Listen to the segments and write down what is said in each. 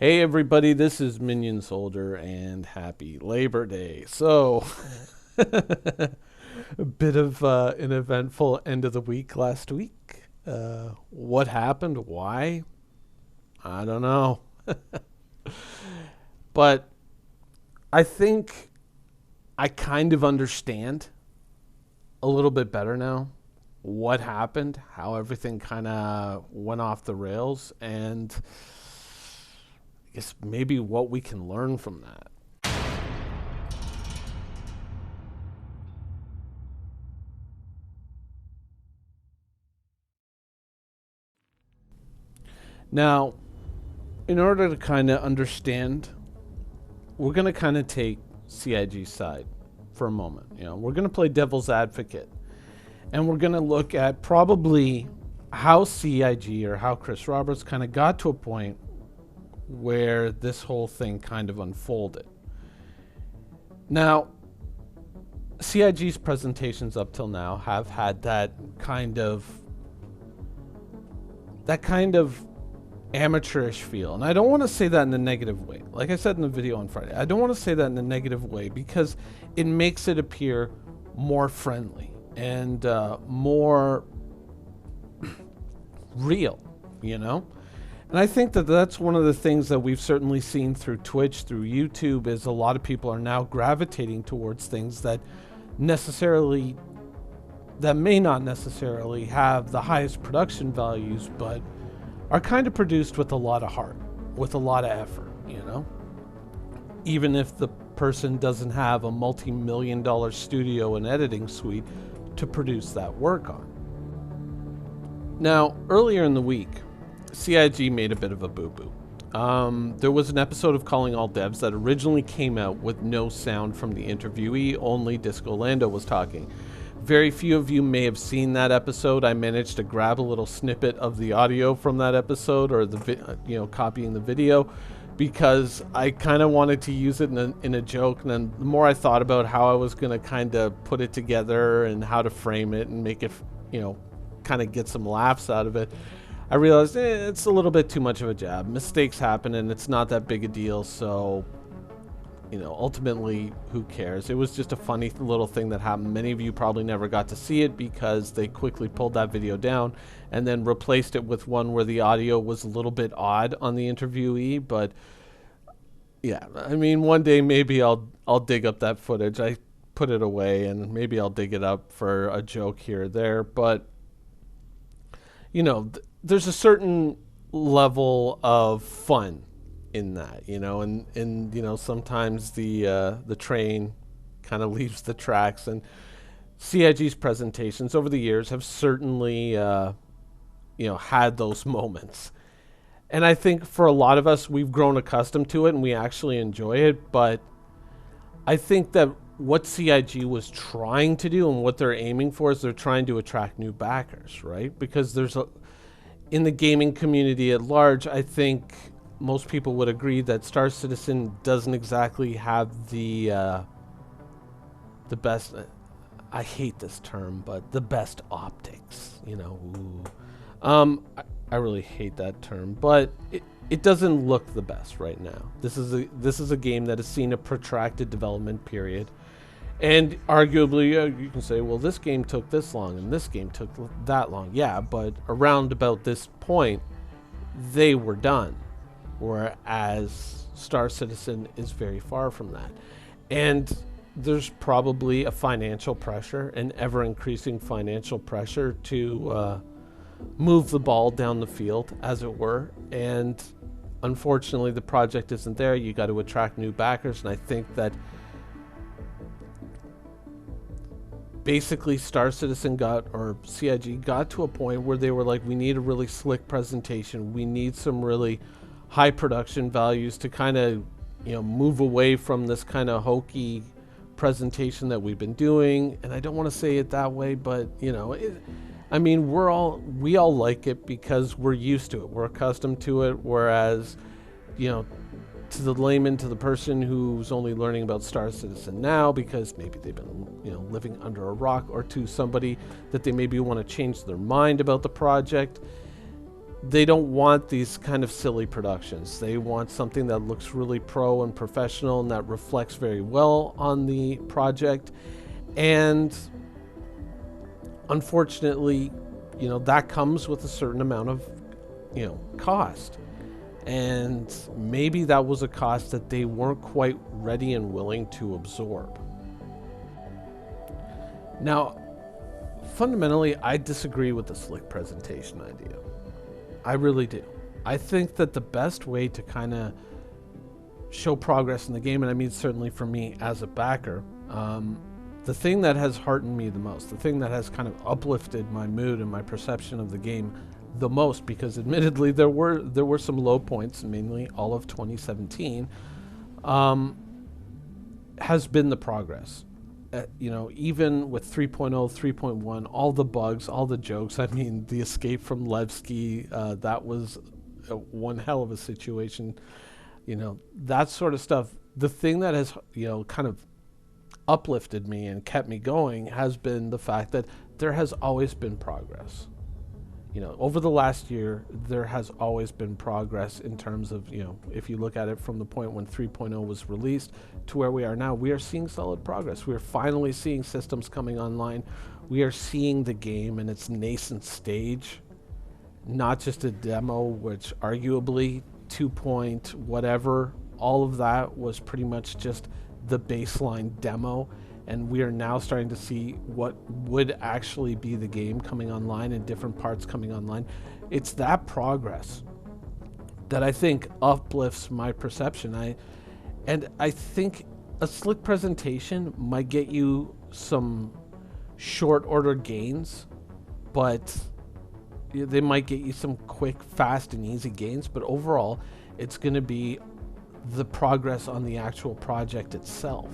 Hey everybody, this is Minion Soldier and happy Labor Day. So, a bit of an eventful end of the week last week. What happened? Why? I don't know. But I think I kind of understand a little bit better now what happened, how everything kind of went off the rails, and I guess maybe what we can learn from that. Now, in order to kind of understand, we're going to kind of take CIG's side for a moment. We're going to play devil's advocate, and we're going to look at probably how CIG or how Chris Roberts kind of got to a point where this whole thing kind of unfolded. Now, CIG's presentations up till now have had that kind of amateurish feel. And I don't want to say that in a negative way. Like I said in the video on Friday, I don't want to say that in a negative way because it makes it appear more friendly and more real, And I think that that's one of the things that we've certainly seen through Twitch, through YouTube, is a lot of people are now gravitating towards things that may not necessarily have the highest production values, but are kind of produced with a lot of heart, with a lot of effort, Even if the person doesn't have a multi-million-dollar studio and editing suite to produce that work on. Now, earlier in the week, CIG made a bit of a boo-boo. There was an episode of Calling All Devs that originally came out with no sound from the interviewee, only Disco Lando was talking. Very few of you may have seen that episode. I managed to grab a little snippet of the audio from that episode, or copying the video, because I kind of wanted to use it in a joke. And then the more I thought about how I was going to kind of put it together and how to frame it and make it, kind of get some laughs out of it, I realized it's a little bit too much of a jab. Mistakes happen and it's not that big a deal. So, ultimately, who cares? It was just a funny little thing that happened. Many of you probably never got to see it because they quickly pulled that video down and then replaced it with one where the audio was a little bit odd on the interviewee. But yeah, I mean, one day maybe I'll dig up that footage. I put it away and maybe I'll dig it up for a joke here or there. But, there's a certain level of fun in that, and sometimes the train kind of leaves the tracks, and CIG's presentations over the years have certainly had those moments. And I think for a lot of us, we've grown accustomed to it and we actually enjoy it. But I think that what CIG was trying to do and what they're aiming for is they're trying to attract new backers, right? Because in the gaming community at large, I think most people would agree that Star Citizen doesn't exactly have the best. I hate this term, but the best optics. Ooh. I really hate that term, but it doesn't look the best right now. This is a game that has seen a protracted development period, and arguably you can say, well, this game took this long and this game took that long. Yeah, but around about this point, they were done. Whereas Star Citizen is very far from that. And there's probably a financial pressure, an ever-increasing financial pressure to move the ball down the field, as it were. And unfortunately, the project isn't there. You got to attract new backers. And I think that basically CIG got to a point where they were like, we need a really slick presentation. We need some really high production values to kind of, move away from this kind of hokey presentation that we've been doing. And I don't want to say it that way, but we all like it because we're used to it. We're accustomed to it. Whereas, to the layman, to the person who's only learning about Star Citizen now because maybe they've been, living under a rock, or to somebody that they maybe want to change their mind about the project, they don't want these kind of silly productions. They want something that looks really pro and professional and that reflects very well on the project. And unfortunately, that comes with a certain amount of, cost. And maybe that was a cost that they weren't quite ready and willing to absorb. Now, fundamentally, I disagree with the slick presentation idea. I really do. I think that the best way to kind of show progress in the game, and I mean certainly for me as a backer, the thing that has heartened me the most, the thing that has kind of uplifted my mood and my perception of the game the most, because admittedly there were some low points, mainly all of 2017, has been the progress. Even with 3.0, 3.1, all the bugs, all the jokes. I mean, the escape from Levski, that was one hell of a situation. That sort of stuff. The thing that has, kind of uplifted me and kept me going has been the fact that there has always been progress. Over the last year, there has always been progress in terms of, if you look at it from the point when 3.0 was released to where we are now, we are seeing solid progress. We are finally seeing systems coming online. We are seeing the game in its nascent stage, not just a demo, which arguably 2 point whatever, all of that was pretty much just the baseline demo. And we are now starting to see what would actually be the game coming online and different parts coming online. It's that progress that I think uplifts my perception. I think a slick presentation might get you some short order gains, but they might get you some quick, fast, and easy gains. But overall, it's going to be the progress on the actual project itself.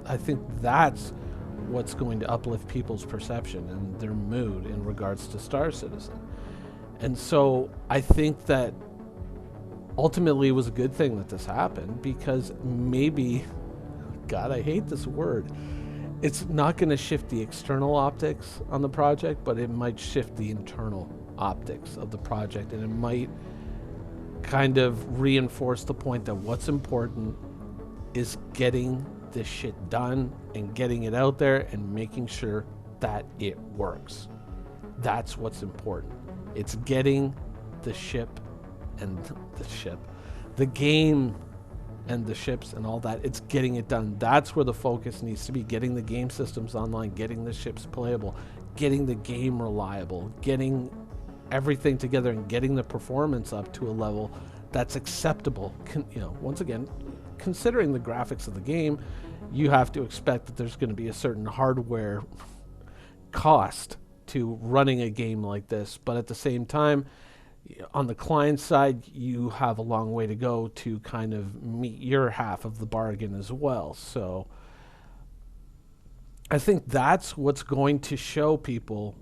I think that's what's going to uplift people's perception and their mood in regards to Star Citizen. And so I think that ultimately it was a good thing that this happened, because maybe, God, I hate this word, it's not going to shift the external optics on the project, but it might shift the internal optics of the project, and it might kind of reinforce the point that what's important is getting this shit done and getting it out there and making sure that it works. That's what's important. It's getting the game and the ships and all that. It's getting it done. That's where the focus needs to be. Getting the game systems online, getting the ships playable, getting the game reliable, getting everything together, and getting the performance up to a level that's acceptable. Once again, considering the graphics of the game, you have to expect that there's going to be a certain hardware cost to running a game like this. But at the same time, on the client side, you have a long way to go to kind of meet your half of the bargain as well. So I think that's what's going to show people,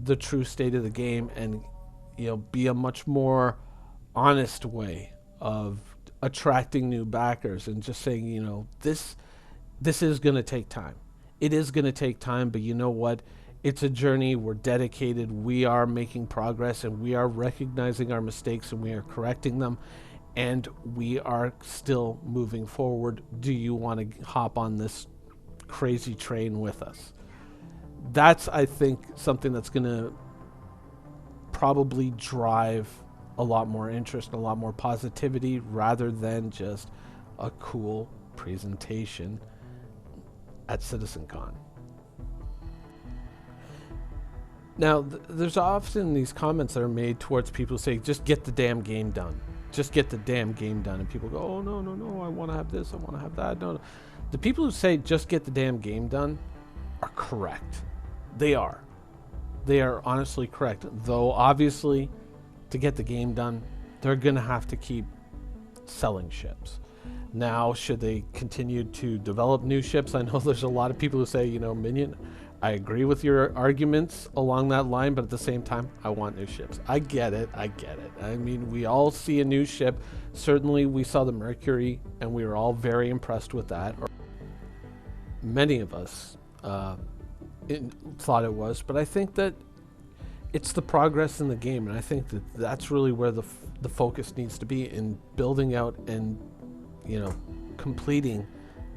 the true state of the game, and, be a much more honest way of attracting new backers and just saying, this is going to take time. It is going to take time, but you know what? It's a journey. We're dedicated. We are making progress, and we are recognizing our mistakes, and we are correcting them, and we are still moving forward. Do you want to hop on this crazy train with us? That's, I think, something that's going to probably drive a lot more interest, a lot more positivity, rather than just a cool presentation at CitizenCon. Now, there's often these comments that are made towards people saying, just get the damn game done. Just get the damn game done. And people go, oh, no, I want to have this, I want to have that. No. The people who say just get the damn game done are correct. They are. They are honestly correct. Though, obviously, to get the game done, they're going to have to keep selling ships. Now, should they continue to develop new ships? I know there's a lot of people who say, Minion, I agree with your arguments along that line, but at the same time, I want new ships. I get it. I mean, we all see a new ship. Certainly, we saw the Mercury, and we were all very impressed with that. Or many of us thought it was, but I think that, it's the progress in the game, and I think that that's really where the focus needs to be in building out and, you know, completing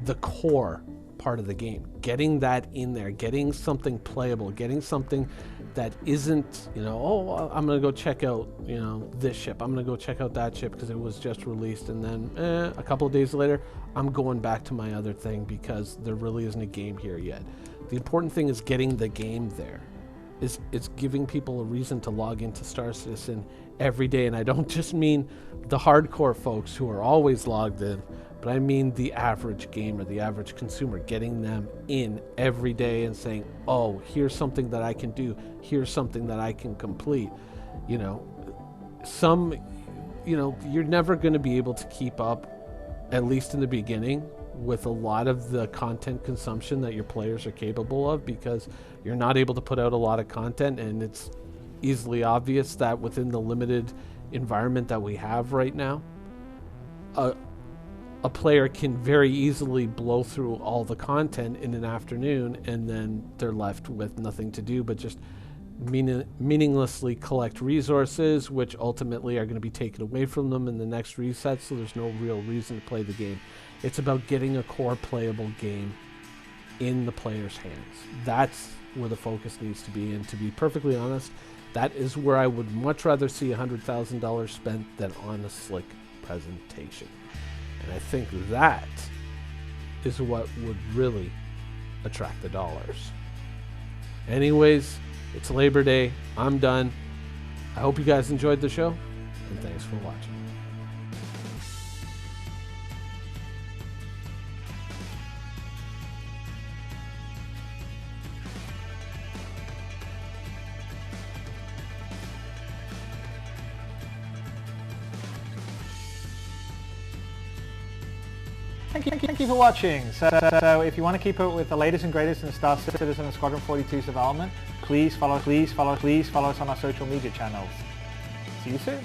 the core part of the game, getting that in there, getting something playable, getting something that isn't, you know, oh, I'm gonna go check out, you know, this ship, I'm gonna go check out that ship because it was just released, and then a couple of days later I'm going back to my other thing because there really isn't a game here yet. The important thing is getting the game there. It's giving people a reason to log into Star Citizen every day, and I don't just mean the hardcore folks who are always logged in, but I mean the average gamer, the average consumer, getting them in every day and saying, oh, here's something that I can do, here's something that I can complete. You know, you're never going to be able to keep up, at least in the beginning, with a lot of the content consumption that your players are capable of, because you're not able to put out a lot of content, and it's easily obvious that within the limited environment that we have right now, a player can very easily blow through all the content in an afternoon, and then they're left with nothing to do but just meaninglessly collect resources, which ultimately are going to be taken away from them in the next reset, so there's no real reason to play the game. It's about getting a core playable game in the player's hands. That's where the focus needs to be, and to be perfectly honest, that is where I would much rather see $100,000 spent than on a slick presentation. And I think that is what would really attract the dollars. Anyways, it's Labor Day. I'm done. I hope you guys enjoyed the show, and thanks for watching. Thank you for watching. So if you want to keep up with the latest and greatest in Star Citizen and Squadron 42's development, please follow us on our social media channels. See you soon.